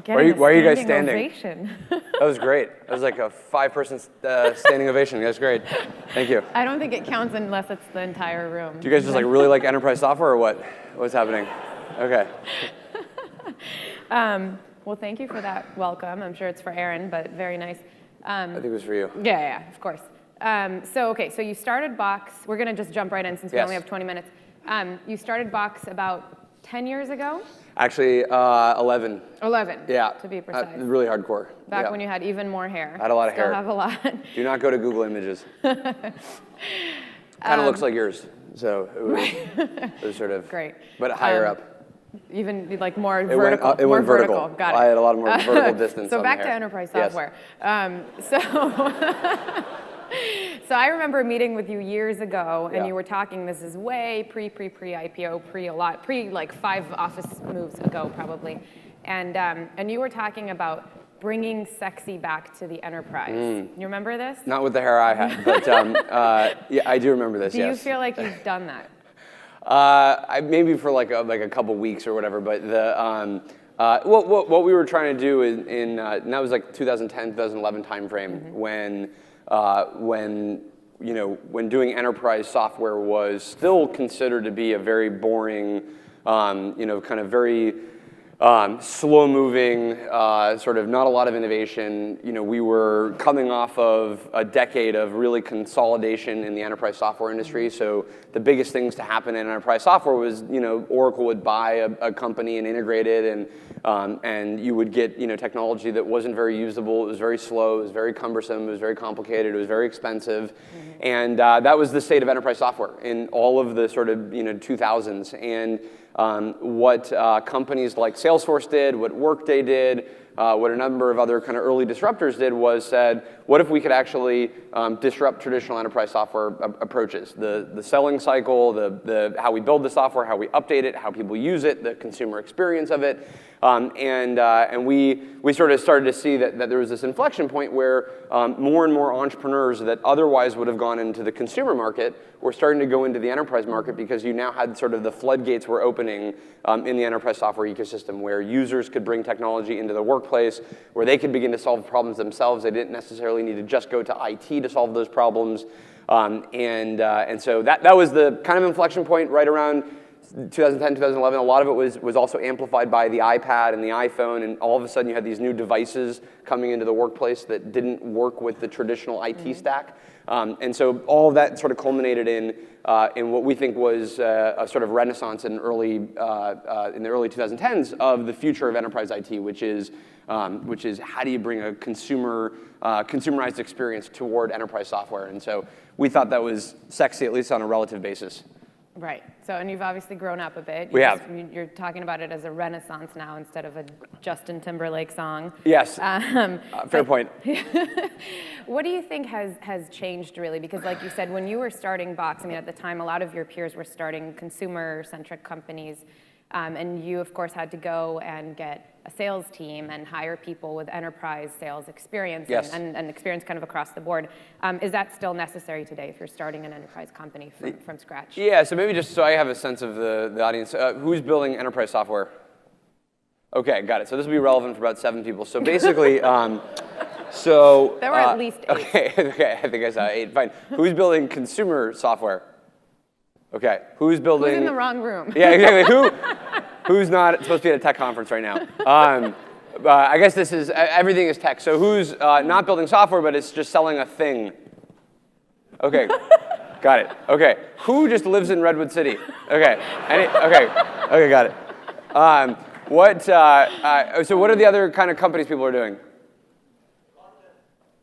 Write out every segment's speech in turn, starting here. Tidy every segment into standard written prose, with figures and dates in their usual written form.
Why are you guys standing? Ovation. That was great. That was like a 5-person standing ovation. That's great. Thank you. I don't think it counts unless it's the entire room. Do you guys just like really like enterprise software or what? What's happening? Okay. Well, thank you for that welcome. I'm sure it's for Aaron, but very nice. I think it was for you. Yeah, of course. So you started Box. We're going to just jump right in since we only have 20 minutes. You started Box about 10 years ago? Actually, 11. 11, yeah. To be precise. Really hardcore. Back when you had even more hair. I had a lot of Still hair. have a lot. Do not go to Google Images. Kind of looks like yours. So it was sort of, great. But higher up. Even like more vertical. It went vertical. Got it. I had a lot more vertical distance. So on back the to hair. enterprise software. So I remember meeting with you years ago, and you were talking. This is way pre-IPO, pre like 5 office moves ago probably, and you were talking about bringing sexy back to the enterprise. You remember this? Not with the hair I had, but yeah, I do remember this. Do you feel like you've done that? Maybe for like a couple weeks or whatever, but what we were trying to do and that was like 2010, 2011 timeframe when doing enterprise software was still considered to be a very boring, kind of very slow-moving, sort of not a lot of innovation. We were coming off of a decade of really consolidation in the enterprise software industry. So the biggest things to happen in enterprise software was, Oracle would buy a company and integrate it, and you would get, technology that wasn't very usable. It was very slow. It was very cumbersome. It was very complicated. It was very expensive, and that was the state of enterprise software in all of the sort of 2000s. And what companies like Salesforce did, what Workday did, what a number of other kind of early disruptors did was said, what if we could actually disrupt traditional enterprise software approaches? The selling cycle, the how we build the software, how we update it, how people use it, the consumer experience of it. And we sort of started to see that there was this inflection point where more and more entrepreneurs that otherwise would have gone into the consumer market were starting to go into the enterprise market because you now had sort of the floodgates were opening in the enterprise software ecosystem where users could bring technology into the workplace, where they could begin to solve problems themselves. They didn't necessarily need to just go to IT to solve those problems. And so that was the kind of inflection point right around 2010, 2011, a lot of it was also amplified by the iPad and the iPhone, and all of a sudden you had these new devices coming into the workplace that didn't work with the traditional IT stack. And so all of that sort of culminated in what we think was a sort of renaissance in the early 2010s of the future of enterprise IT, which is how do you bring a consumerized experience toward enterprise software? And so we thought that was sexy, at least on a relative basis. Right. So, and you've obviously grown up a bit. You're talking about it as a renaissance now instead of a Justin Timberlake song. Yes. Fair point. What do you think has changed really? Because like you said, when you were starting Box, at the time, a lot of your peers were starting consumer-centric companies. And you, of course, had to go and get a sales team and hire people with enterprise sales experience and experience kind of across the board. Is that still necessary today if you're starting an enterprise company from scratch? Yeah, so maybe just so I have a sense of the audience, who's building enterprise software? Okay, got it. So this will be relevant for about 7 people. So basically, there were at least 8. Okay, I think I saw 8. Fine. Who's building consumer software? Okay, who's building? Who's in the wrong room? Yeah, exactly. Who's not supposed to be at a tech conference right now? I guess this is everything is tech. So who's not building software, but it's just selling a thing? Okay, got it. Okay, who just lives in Redwood City? Okay, okay, got it. So what are the other kind of companies people are doing?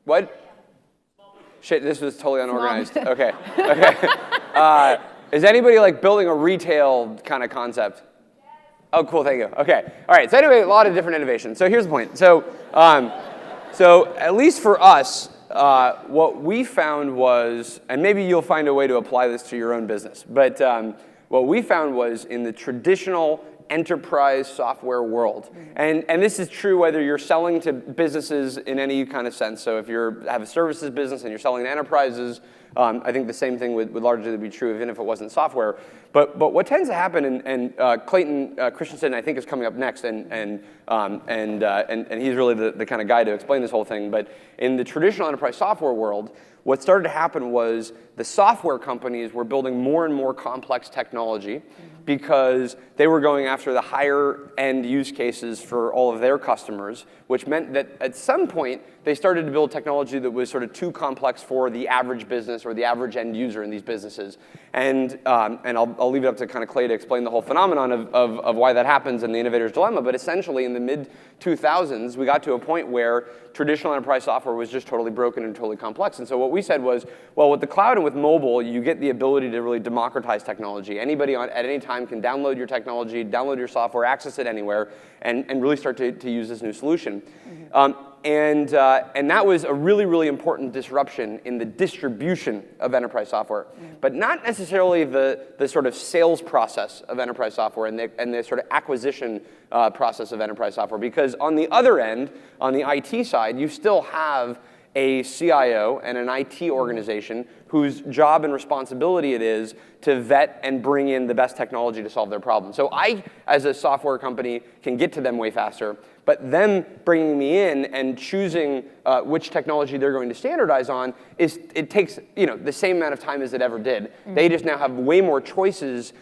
What? Shit, this was totally unorganized. Okay. Is anybody like building a retail kind of concept? Oh, cool, thank you. Okay, all right, so anyway, a lot of different innovations. So here's the point. So at least for us, what we found was, and maybe you'll find a way to apply this to your own business, but what we found was in the traditional enterprise software world, and this is true whether you're selling to businesses in any kind of sense. So if you have a services business and you're selling to enterprises, I think the same thing would largely be true even if it wasn't software. But what tends to happen, and Clayton Christensen, I think, is coming up next, and he's really the kind of guy to explain this whole thing. But in the traditional enterprise software world, what started to happen was the software companies were building more and more complex technology because they were going after the higher end use cases for all of their customers, which meant that at some point they started to build technology that was sort of too complex for the average business or the average end user in these businesses. And I'll leave it up to kind of Clay to explain the whole phenomenon of why that happens and the innovator's dilemma. But essentially in the mid-2000s, we got to a point where traditional enterprise software was just totally broken and totally complex. And so what we said was, well, with the cloud and with mobile, you get the ability to really democratize technology. Anybody at any time can download your technology, download your software, access it anywhere, and really start to use this new solution. And that was a really, really important disruption in the distribution of enterprise software, but not necessarily the sort of sales process of enterprise software and the sort of acquisition process of enterprise software. Because on the other end, on the IT side, you still have a CIO and an IT organization whose job and responsibility it is to vet and bring in the best technology to solve their problem. So I, as a software company, can get to them way faster, but them bringing me in and choosing which technology they're going to standardize on, it takes the same amount of time as it ever did. They just now have way more choices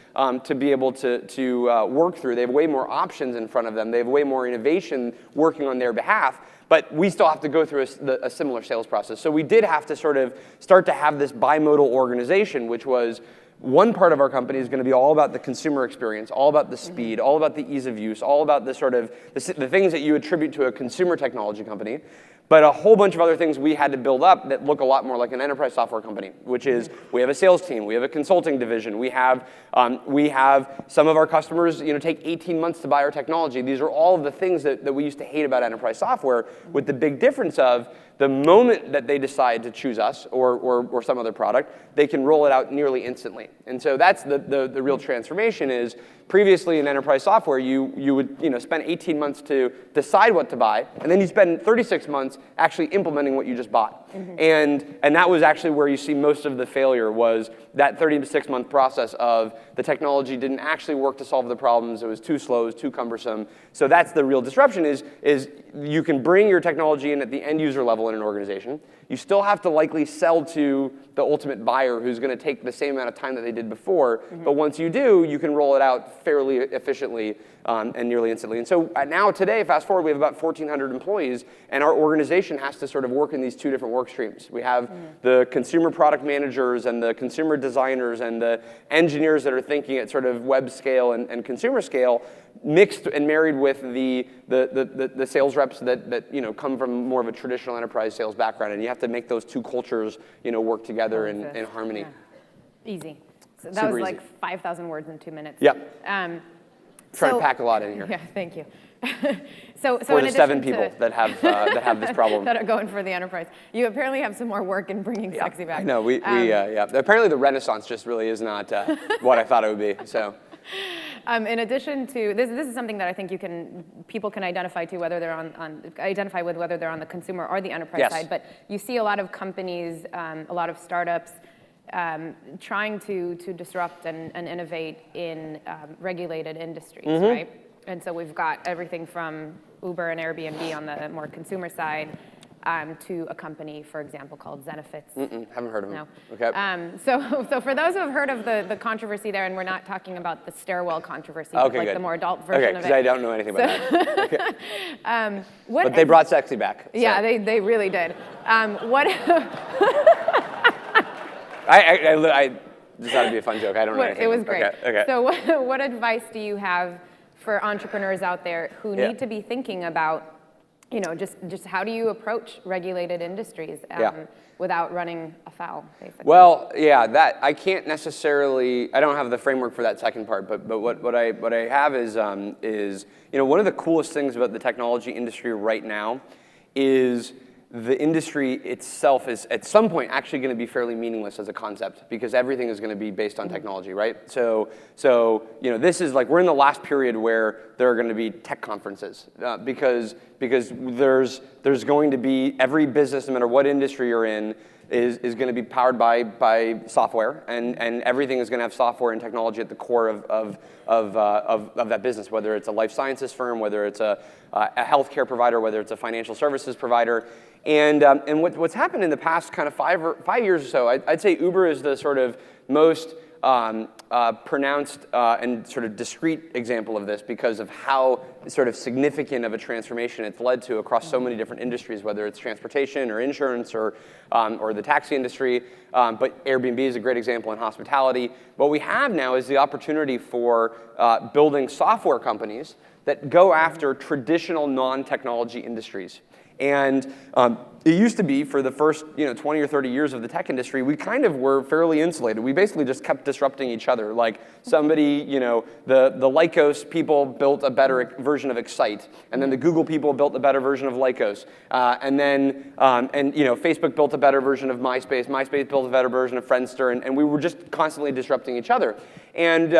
to be able to work through. They have way more options in front of them. They have way more innovation working on their behalf. But we still have to go through a similar sales process. So we did have to sort of start to have this bimodal organization, which was one part of our company is going to be all about the consumer experience, all about the speed, all about the ease of use, all about the sort of the things that you attribute to a consumer technology company. But a whole bunch of other things we had to build up that look a lot more like an enterprise software company, which is we have a sales team, we have a consulting division, we have some of our customers take 18 months to buy our technology. These are all of the things that we used to hate about enterprise software, with the big difference of the moment that they decide to choose us or some other product, they can roll it out nearly instantly. And so that's the real transformation is previously in enterprise software, you would spend 18 months to decide what to buy, and then you spend 36 months actually implementing what you just bought. And that was actually where you see most of the failure was that 36-month process of the technology didn't actually work to solve the problems. It was too slow, it was too cumbersome. So that's the real disruption is you can bring your technology in at the end user level in an organization. You still have to likely sell to the ultimate buyer who's going to take the same amount of time that they did before. But once you do, you can roll it out fairly efficiently and nearly instantly. And so now today, fast forward, we have about 1,400 employees, and our organization has to sort of work in these two different work streams. We have the consumer product managers and the consumer designers and the engineers that are thinking at sort of web scale and consumer scale, mixed and married with the sales reps that come from more of a traditional enterprise sales background, and you have to make those two cultures work together in harmony. Yeah. Easy. So that Super was easy. like 5,000 words in 2 minutes. Yep. Trying to pack a lot in here. Yeah, thank you. So for in the 7 addition people that have this problem. that are going for the enterprise, you apparently have some more work in bringing sexy back. No, apparently the Renaissance just really is not what I thought it would be. So. In addition to this is something that I think people can identify to whether they're identify with whether they're on the consumer or the enterprise side. But you see a lot of companies, a lot of startups trying to disrupt and innovate in regulated industries, right? And so we've got everything from Uber and Airbnb on the more consumer side to a company, for example, called Zenefits. Haven't heard of them. No. Okay. So for those who have heard of the controversy there, and we're not talking about the stairwell controversy, but good. the more adult version of it. Because I don't know anything about that. Okay. But they brought sexy back. So. Yeah, they really did. What? I just thought it'd be a fun joke. I don't know anything. It was great. Okay. So what advice do you have for entrepreneurs out there who need to be thinking about, just how do you approach regulated industries without running afoul, basically? Well, that I can't necessarily. I don't have the framework for that second part, but what I have is one of the coolest things about the technology industry right now is the industry itself is at some point actually going to be fairly meaningless as a concept because everything is going to be based on technology, right? So this is like we're in the last period where there are going to be tech conferences because there's going to be every business, no matter what industry you're in, is going to be powered by software, and everything is going to have software and technology at the core of that business, whether it's a life sciences firm, whether it's a healthcare provider, whether it's a financial services provider. And what's happened in the past kind of 5 years or so, I'd say Uber is the sort of most pronounced and sort of discrete example of this because of how sort of significant of a transformation it's led to across so many different industries, whether it's transportation or insurance or the taxi industry. But Airbnb is a great example in hospitality. What we have now is the opportunity for building software companies that go after traditional non-technology industries. And it used to be for the first 20 or 30 years of the tech industry, we kind of were fairly insulated. We basically just kept disrupting each other. Like somebody, the Lycos people built a better version of Excite, and then the Google people built a better version of Lycos, and then Facebook built a better version of MySpace. MySpace built a better version of Friendster, and we were just constantly disrupting each other. And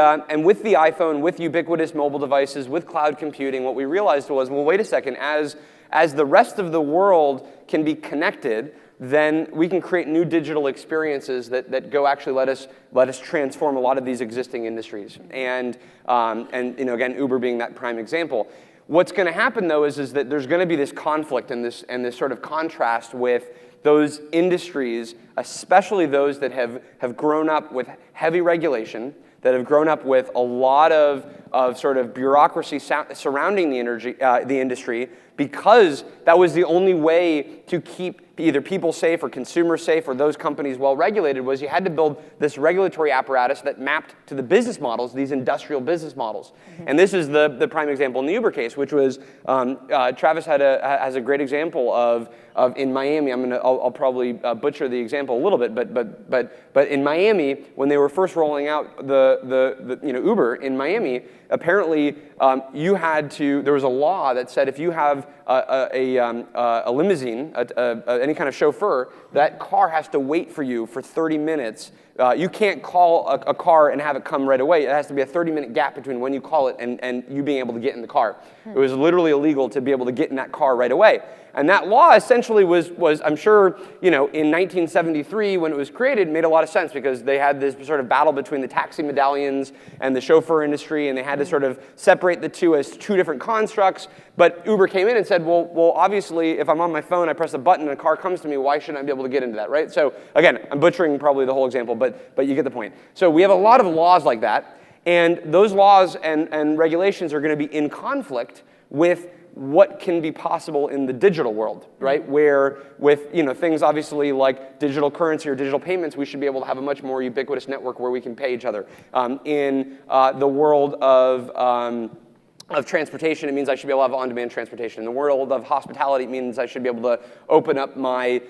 with the iPhone, with ubiquitous mobile devices, with cloud computing, what we realized was, well, wait a second, as the rest of the world can be connected, then we can create new digital experiences that go actually let us transform a lot of these existing industries. And again, Uber being that prime example. What's going to happen though is that there's going to be this conflict and this sort of contrast with those industries, especially those that have grown up with heavy regulation, that have grown up with a lot of sort of bureaucracy surrounding the industry, because that was the only way to keep either people safe or consumers safe or those companies well regulated, was you had to build this regulatory apparatus that mapped to the business models, these industrial business models. Mm-hmm. And this is the prime example in the Uber case, which was Travis has a great example of in Miami. I'll probably butcher the example a little bit, but in Miami, when they were first rolling out the Uber in Miami, apparently there was a law that said if you have a limousine, any kind of chauffeur, that car has to wait for you for 30 minutes. You can't call a car and have it come right away. It has to be a 30-minute gap between when you call it and you being able to get in the car. It was literally illegal to be able to get in that car right away. And that law essentially was I'm sure, in 1973 when it was created, made a lot of sense because they had this sort of battle between the taxi medallions and the chauffeur industry, and they had to sort of separate the two as two different constructs. But Uber came in and said, well, obviously, if I'm on my phone, I press a button and a car comes to me, why shouldn't I be able to get into that, right? So again, I'm butchering probably the whole example, but you get the point. So we have a lot of laws like that, and those laws and regulations are going to be in conflict with what can be possible in the digital world, right? Where with things obviously like digital currency or digital payments, we should be able to have a much more ubiquitous network where we can pay each other. In the world of transportation, it means I should be able to have on-demand transportation. In the world of hospitality, it means I should be able to open up my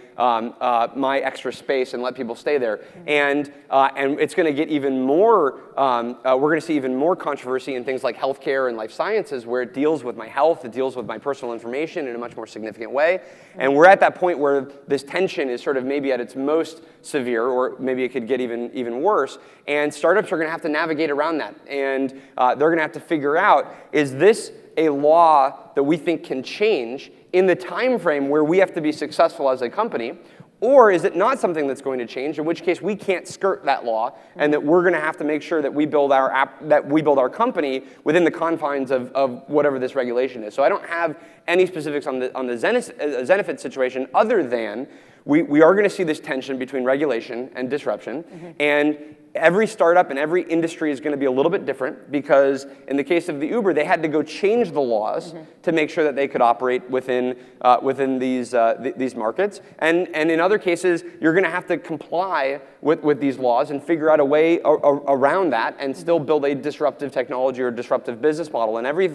extra space and let people stay there. And it's going to get even more. We're going to see even more controversy in things like healthcare and life sciences, where it deals with my health, it deals with my personal information in a much more significant way. And we're at that point where this tension is sort of maybe at its most severe, or maybe it could get even worse. And startups are going to have to navigate around that, and they're going to have to figure out, is this a law that we think can change in the time frame where we have to be successful as a company, or is it not something that's going to change, in which case we can't skirt that law, and that we're going to have to make sure that we build our company within the confines of whatever this regulation is. So I don't have any specifics on the Zenefit situation, other than we are going to see this tension between regulation and disruption, and every startup and every industry is going to be a little bit different, because in the case of the Uber, they had to go change the laws to make sure that they could operate within these markets. And in other cases, you're going to have to comply with these laws and figure out a way around that and still build a disruptive technology or disruptive business model. And every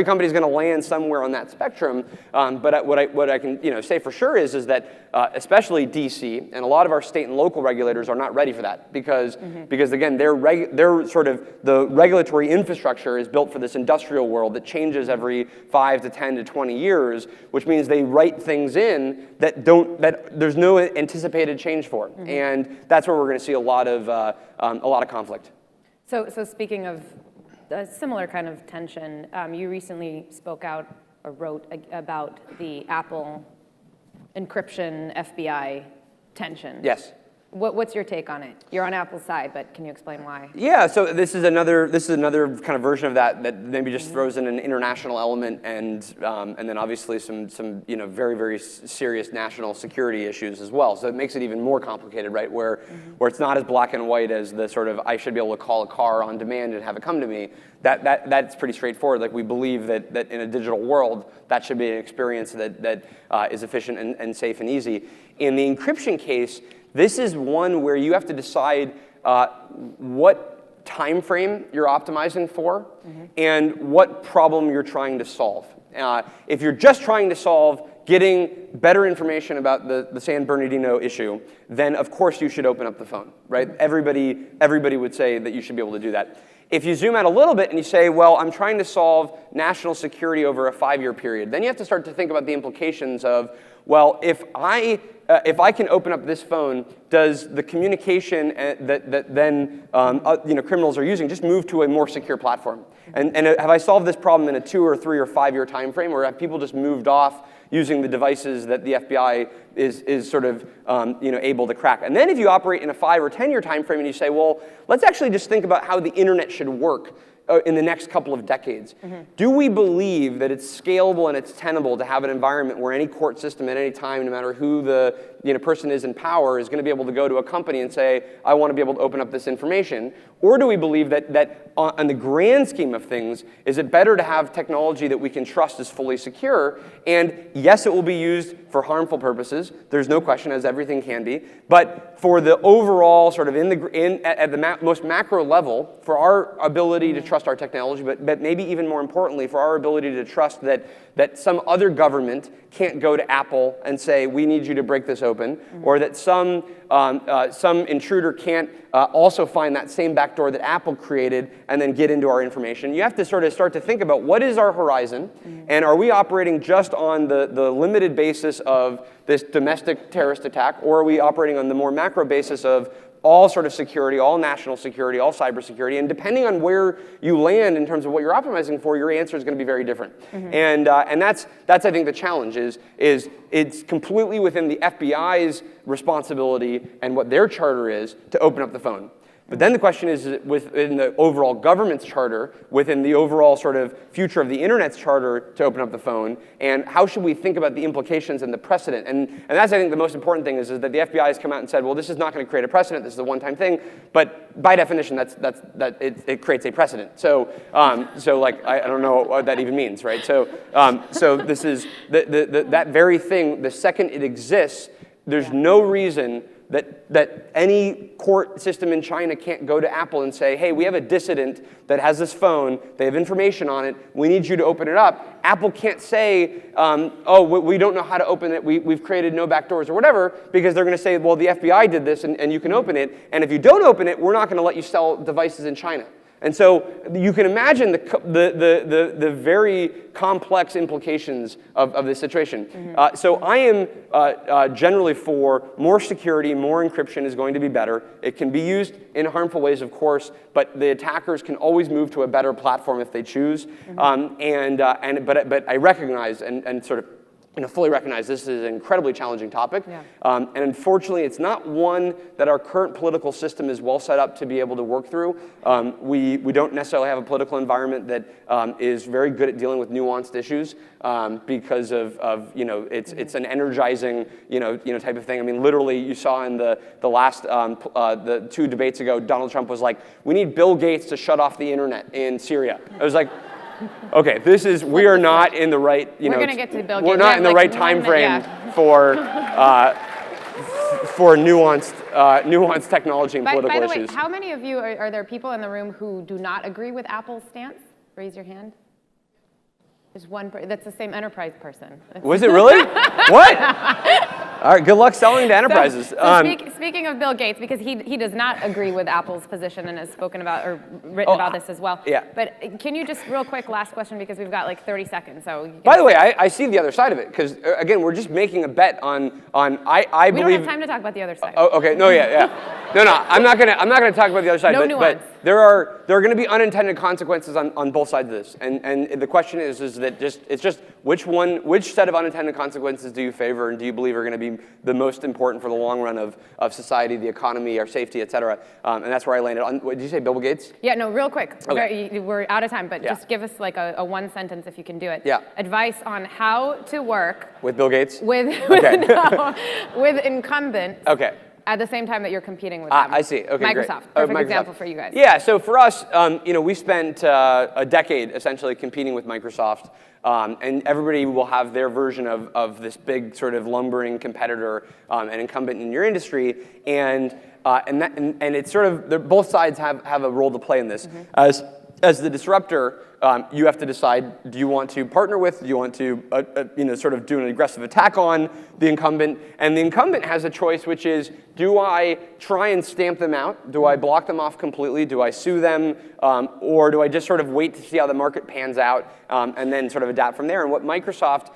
company is going to land somewhere on that spectrum. But what I can say for sure is that especially DC and a lot of our state and local regulators are not ready for that, because again, their sort of the regulatory infrastructure is built for this industrial world that changes every 5 to 10 to 20 years, which means they write things in that there's no anticipated change for, and that's where we're going to see a lot of conflict. So speaking of a similar kind of tension, you recently spoke out or wrote about the Apple encryption FBI tension. Yes. What's your take on it? You're on Apple's side, but can you explain why? Yeah, so this is another kind of version of that maybe just throws in an international element and then obviously some very, very serious national security issues as well. So it makes it even more complicated, right? Where it's not as black and white as the sort of I should be able to call a car on demand and have it come to me. That's pretty straightforward. Like we believe that in a digital world that should be an experience that is efficient and safe and easy. In the encryption case, this is one where you have to decide what time frame you're optimizing for and what problem you're trying to solve. If you're just trying to solve getting better information about the San Bernardino issue, then of course you should open up the phone, right? Everybody would say that you should be able to do that. If you zoom out a little bit and you say, well, I'm trying to solve national security over a 5-year period, then you have to start to think about the implications of, well, if I can open up this phone, does the communication that then criminals are using just move to a more secure platform? And have I solved this problem in a 2 or 3 or 5-year time frame, or have people just moved off using the devices that the FBI is sort of able to crack? And then if you operate in a 5 or 10-year time frame and you say, well, let's actually just think about how the internet should work in the next couple of decades. Do we believe that it's scalable and it's tenable to have an environment where any court system at any time, no matter who the person is in power, is going to be able to go to a company and say, I want to be able to open up this information? Or do we believe that on the grand scheme of things, is it better to have technology that we can trust is fully secure? And yes, it will be used for harmful purposes. There's no question, as everything can be. But for the overall sort of at the most macro level, for our ability to trust our technology, but maybe even more importantly, for our ability to trust that some other government can't go to Apple and say, we need you to break this open, or that some intruder can't also find that same backdoor that Apple created and then get into our information. You have to sort of start to think about what is our horizon, and are we operating just on the limited basis of this domestic terrorist attack, or are we operating on the more macro basis of all sort of security, all national security, all cybersecurity, and depending on where you land in terms of what you're optimizing for, your answer is going to be very different. And that's I think the challenge is it's completely within the FBI's responsibility and what their charter is to open up the phone. But then the question is within the overall government's charter, within the overall sort of future of the internet's charter to open up the phone, and how should we think about the implications and the precedent? And that's, I think, the most important thing is that the FBI has come out and said, well, this is not going to create a precedent, this is a one-time thing, but by definition, it creates a precedent. So like, I don't know what that even means, right? So this is, that very thing, the second it exists, there's no reason that any court system in China can't go to Apple and say, hey, we have a dissident that has this phone, they have information on it, we need you to open it up. Apple can't say, oh, we don't know how to open it, we've created no backdoors or whatever, because they're going to say, well, the FBI did this and you can open it, and if you don't open it, we're not going to let you sell devices in China. And so you can imagine the very complex implications of this situation. So I am generally for more security, more encryption is going to be better. It can be used in harmful ways, of course, but the attackers can always move to a better platform if they choose. But I recognize and sort of fully recognize this is an incredibly challenging topic. And unfortunately, it's not one that our current political system is well set up to be able to work through. We don't necessarily have a political environment that is very good at dealing with nuanced issues because of it's an energizing type of thing. I mean, literally, you saw in the last the 2 debates ago, Donald Trump was like, we need Bill Gates to shut off the internet in Syria. I was like, okay, we are not in the right, we're going to get to Bill Gates. We're not in the right time frame for nuanced technology and political issues. By the way, how many of you, are there people in the room who do not agree with Apple's stance? Raise your hand. There's one, that's the same enterprise person. Was it really? What? All right, good luck selling to enterprises. Speaking of Bill Gates, because he does not agree with Apple's position and has spoken about or written about this as well. Yeah. But can you just real quick, last question, because we've got like 30 seconds. So. By the way, I see the other side of it, because again, we're just making a bet on I believe. We don't have time to talk about the other side. Oh, okay, no, yeah. No, I'm not gonna talk about the other side. No nuance. But there are going to be unintended consequences on both sides of this, and the question is that it's just which set of unintended consequences do you favor and do you believe are going to be the most important for the long run of society, the economy, our safety, et cetera. And that's where I landed. What did you say, Bill Gates? Yeah, no, real quick. Okay. We're out of time, but Yeah. just give us like a one sentence if you can do it. Yeah. Advice on how to work With Bill Gates? with incumbents. Okay. At the same time that you're competing with them. I see. Okay, great. Microsoft. Oh, Perfect Microsoft. example for you guys. Yeah. So for us, we spent a decade essentially competing with Microsoft, and everybody will have their version of this big sort of lumbering competitor and incumbent in your industry, and it's sort of both sides have a role to play in this. As the disruptor, you have to decide: do you want to partner with? Do you want to, sort of do an aggressive attack on the incumbent? And the incumbent has a choice, which is: do I try and stamp them out? Do I block them off completely? Do I sue them? Or do I just sort of wait to see how the market pans out and then sort of adapt from there? And what Microsoft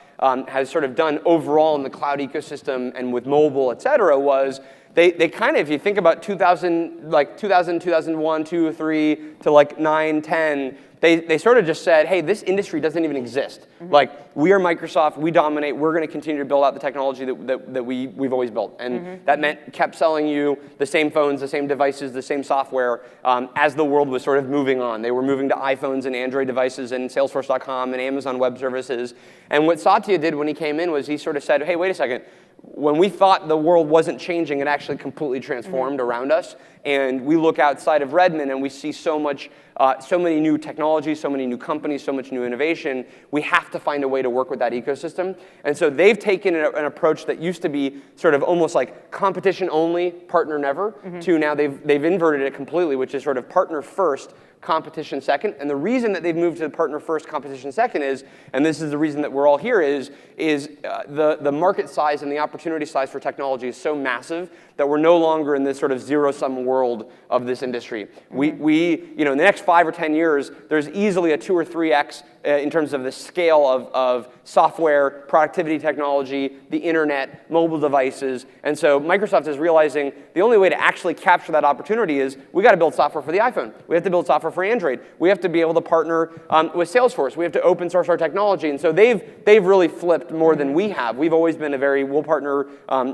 has sort of done overall in the cloud ecosystem and with mobile, et cetera, was they kind of, if you think about 2000, 2001, 2, 3 to like 9, 10, they sort of just said, hey, this industry doesn't even exist. Like, we are Microsoft, we dominate, we're going to continue to build out the technology that we've always built. And that meant kept selling you the same phones, the same devices, the same software as the world was sort of moving on. They were moving to iPhones and Android devices and Salesforce.com and Amazon Web Services. And what Satya did when he came in was he sort of said, hey, wait a second. When we thought the world wasn't changing, it actually completely transformed around us. And we look outside of Redmond and we see so many new technologies, so many new companies, so much new innovation. We have to find a way to work with that ecosystem. And so they've taken an approach that used to be sort of almost like competition only, partner never, to now they've inverted it completely, which is sort of partner first, competition second. And the reason that they've moved to the partner first, competition second is, and this is the reason that we're all here, is the market size and the opportunity size for technology is so massive that we're no longer in this sort of zero-sum world of this industry. We in the next 5 or 10 years, there's easily a 2 or 3x in terms of the scale of software, productivity technology, the internet, mobile devices. And so Microsoft is realizing the only way to actually capture that opportunity is we got to build software for the iPhone. We have to build software for Android. We have to be able to partner with Salesforce. We have to open source our technology. And so they've really flipped more than we have. We've always been we'll partner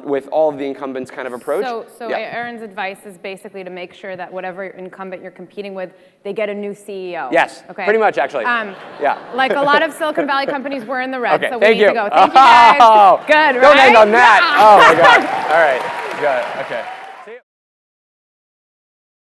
with all of the incumbents kind of approach. So yeah. Aaron's advice is basically to make sure that whatever incumbent you're competing with, they get a new CEO. Yes, okay? pretty much actually. Yeah. Like a lot of Silicon Valley companies were in the red, Okay, so we thank need you. to go. Thank you guys. Good, right? Don't end on that. Oh my God. All right, good, okay.